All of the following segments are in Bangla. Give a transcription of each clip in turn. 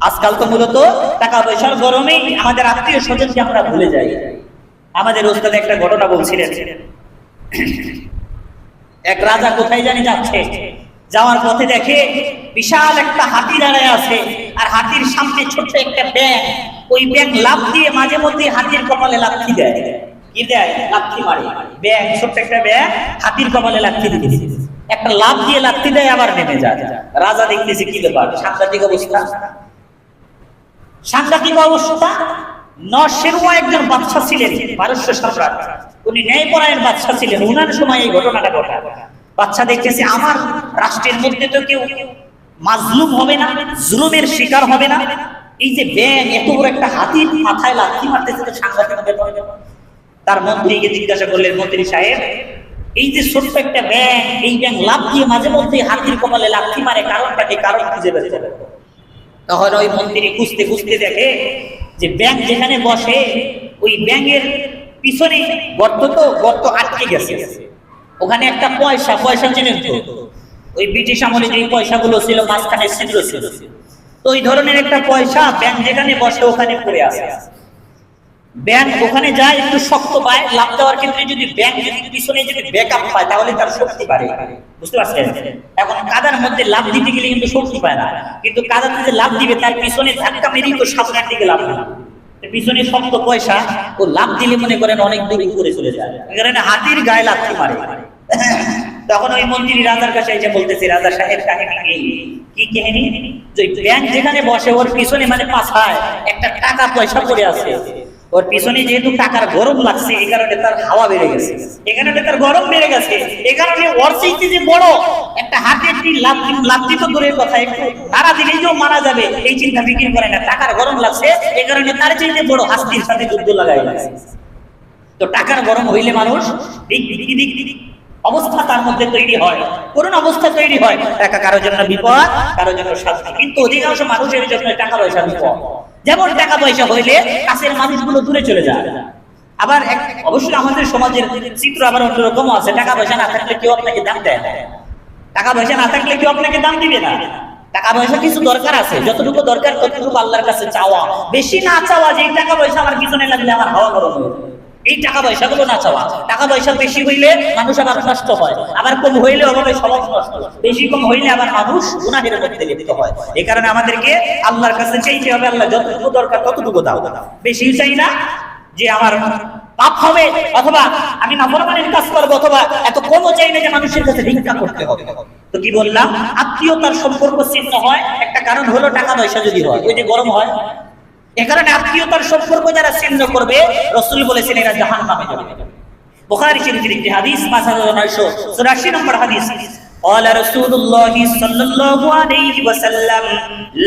আজকাল তো মূলত টাকা পয়সার গরমেই আমাদের আত্মীয় স্বজনকে আমরা ভুলে যাই। আমাদের ওস্তাদ একটা ঘটনা বলছিলেন, এক রাজা কোথায় জানি যাচ্ছে, যাওয়ার পথে দেখে বিশাল একটা হাতি দাঁড়ায় আছে, আর হাতির সামনে ছোট্ট একটা ব্যাঙ। ওই ব্যাঙ লাফ দিয়ে মাঝে মধ্যে হাতির কপালে লাথি দেয়। কি দেয়? লাথি মারে। ব্যাঙ, ছোট্ট একটা ব্যাঙ হাতির কপালে লাথি দিতেছে, একটা লাফ দিয়ে লাথি দেয়, আবার নেমে যায়। রাজা দেখতেছে কি ব্যাপার, সাংঘাতিক অবস্থা, সাংঘাতিক অবস্থা। নরসেরুয়া একজন বাদশা ছিলেন, পারস্য সম্রাট, উনি ন্যায়পরায়ণ বাদশা ছিলেন। উনার সময় এই ঘটনাটা ঘটা। বাদশা দেখতেছে আমার রাষ্ট্রের মধ্যে তো কেউ মাজলুম হবে না, জুলুমের শিকার হবে না। এই যে ব্যাঙ এত বড় একটা হাতির মাথায় লাথি মারতেছে, তো সাংঘাতিক ব্যাপার। তার মন্ত্রীকে জিজ্ঞাসা করলেন, মন্ত্রী সাহেব, এই যে ছোট্ট একটা ব্যাঙ, এই ব্যাঙ লাফ দিয়ে মাঝে মধ্যে হাতির কপালে লাথি মারে, কারণটাকে কারণ খুঁজে বের করতে হবে। তখন ওই মন্ত্রী খুঁজতে খুঁজতে দেখে যে ব্যাঙ যেখানে বসে ওই ব্যাঙের পিছনে গর্ত, তো গর্ত আটকে গেছে, ওখানে একটা পয়সা, পয়সা চেনেন তো, ওই ব্রিটিশ আমলে যে পয়সাগুলো ছিল মাঝখানে ছিদ্র ছিল, তো ওই ধরনের একটা পয়সা ব্যাঙ যেখানে বসে ওখানে পড়ে আছে। ব্যাঙ ওখানে যায়, একটু শক্ত পায়, লাফ দেওয়ার ক্ষেত্রে যদি ব্যাঙ যদি পিছনে যদি ব্যাকআপ পায় তাহলে তার শক্তি বাড়ে, বুঝতে পারছেন? এখন কাদার মধ্যে লাফ দিতে গেলে কিন্তু শক্তি পায় না, কিন্তু কাদাতে যে লাফ দিবে তার পিছনে ধাক্কা মেরেই তো সামনের দিকে লাফ দিবে। পিছনে শক্ত পয়সা, ও লাফ দিলে মনে করেন অনেক দূর উপরে চলে যায়, এখানে হাতির গায়ে লাথি মারে। তখন ওই মন্ত্রী রাজার কাছে এসে বলতেছে, রাজা সাহেব কাহিনী এই। কি কাহিনী? যে ব্যাঙ যেখানে বসে ওর পিছনে মানে পাছায় একটা টাকা পয়সা পড়ে আছে, ওর পিছনে যেহেতু টাকার গরম লাগছে, এই কারণে তার হাওয়া বেড়ে গেছে, এই কারণে তার গরম বেড়ে গেছে, এই কারণে ওর চাইতে যে বড় একটা হাতের লাথি তো দূরের কথা, একটু নাড়া দিলেই যে মারা যাবে এই চিন্তা ফিকির করে না, টাকার গরম লাগছে, এই কারণে তার চাইতে বড় হাতির সাথে যুদ্ধ লাগাই লাগছে। তো টাকার গরম হইলে মানুষ অবস্থা তার মধ্যে তৈরি হয়, করুণ অবস্থা তৈরি হয়। টাকা কারোর জন্য বিপদ, কারোর জন্য শান্তি, কিন্তু অধিকাংশ মানুষের জন্য টাকা পয়সা বিপদ। যেমন টাকা পয়সা হইলে কাছের মানুষগুলো দূরে চলে যায়। আবার অবশ্যই আমাদের সমাজের চিত্র আবার অন্যরকম আছে। টাকা পয়সা না থাকলে কেউ আপনাকে দাম দেয় না, টাকা পয়সা না থাকলে কেউ আপনাকে দাম দিবে না। টাকা পয়সা কিছু দরকার আছে, যতটুকু দরকার ততটুকু আল্লাহর কাছে চাওয়া, বেশি না চাওয়া যে এই টাকা পয়সা আমার পিছনে লাগলে আমার হাওয়া গরম হবে, এই টাকা পয়সা গুলো না চাওয়া। টাকা পয়সা বেশি হইলে মানুষ আবার নষ্ট হয়, আবার কম হইলে অভাবে সমাজ নষ্ট, বেশি কম হইলে আবার মানুষ গুনাহের মধ্যে লিপ্ত হয়। এই কারণে আমাদেরকে আল্লাহর কাছে চাইতে হবে, আল্লাহ যতটুকু দরকার ততটুকু দাও, বেশি চাই না যে আমার পাপ হবে, অথবা আমি নাফরমানির কাজ করবো, অথবা এত কমও চাই না যে মানুষের কাছে ভিক্ষা করতে হবে। তো কি বললাম, আত্মীয়তার সম্পর্ক ছিন্ন হয়, একটা কারণ হলো টাকা পয়সা যদি হয়, ওই যে গরম হয়, এ কারণে আত্মীয়তার সম্পর্ক যারা ছিন্ন করবে রাসূল বলেছেন এরা জাহান্নামে যাবে। বুখারী শরীফের একটি হাদিস 5984 নম্বর হাদিস, قال رسول الله صلى الله عليه وسلم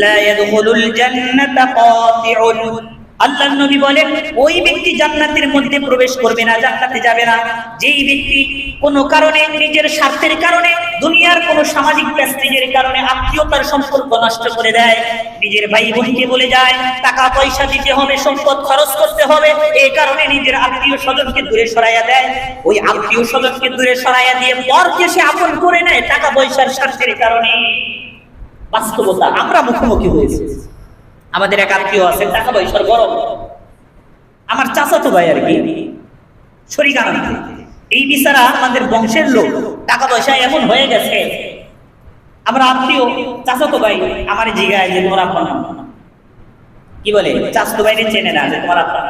لا يدخل الجنة قاطع। আল্লাহর নবী বলেন ওই ব্যক্তি জান্নাতের মধ্যে প্রবেশ করবে না, জান্নাতে যাবে না, যেই ব্যক্তি কোনো কারণে, নিজের স্বার্থের কারণে, দুনিয়ার কোনো সামাজিক প্রেস্টিজের কারণে আত্মীয়তার সম্পর্ক নষ্ট করে দেয়, নিজের ভাই বোনকে বলে যায় টাকা পয়সা দিতে হবে, সম্পদ খরচ করতে হবে, এই কারণে নিজের আত্মীয় স্বজনকে দূরে সরাইয়া দেয়। ওই আত্মীয় স্বজনকে দূরে সরাইয়া দিয়ে পরকে সে আপন করে নেয় টাকা পয়সার স্বার্থের কারণে। বাস্তবতা আমরা মুখোমুখি হয়েছি। আমাদের এক আত্মীয় আছে, টাকা পয়সার গরম, আমার চাচাতো ভাই আর কি, শরীক আনন্দ। এই বিচারা আমাদের বংশের লোক, টাকা পয়সা এমন হয়ে গেছে, আমরা আত্মীয় চাচাতো ভাই আমার জিগায় যে তোমার আপন কি বলে, চাচাতো ভাইরে চেনে না যে তোমার আপন,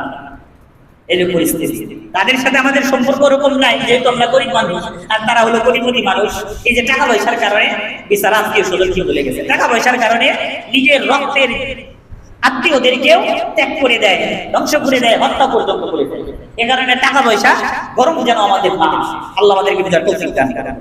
এই যে পরিস্থিতি। তাদের সাথে আমাদের সম্পর্ক ওরকম নাই, যেহেতু আমরা গরিব মানুষ আর তারা হলো কোটিপতি মানুষ। এই যে টাকা পয়সার কারণে বিচারা আত্মীয় স্বজন কি বলে গেছে, টাকা পয়সার কারণে নিজের রক্তের আত্মীয়দেরকেও ত্যাগ করে দেয়, ধ্বংস করে দেয়, হত্যা পর্যন্ত করে দেয়। এ কারণে টাকা পয়সা গরম যেন আমাদের না। আল্লাহ আমাদেরকে তৌফিক দান করেন।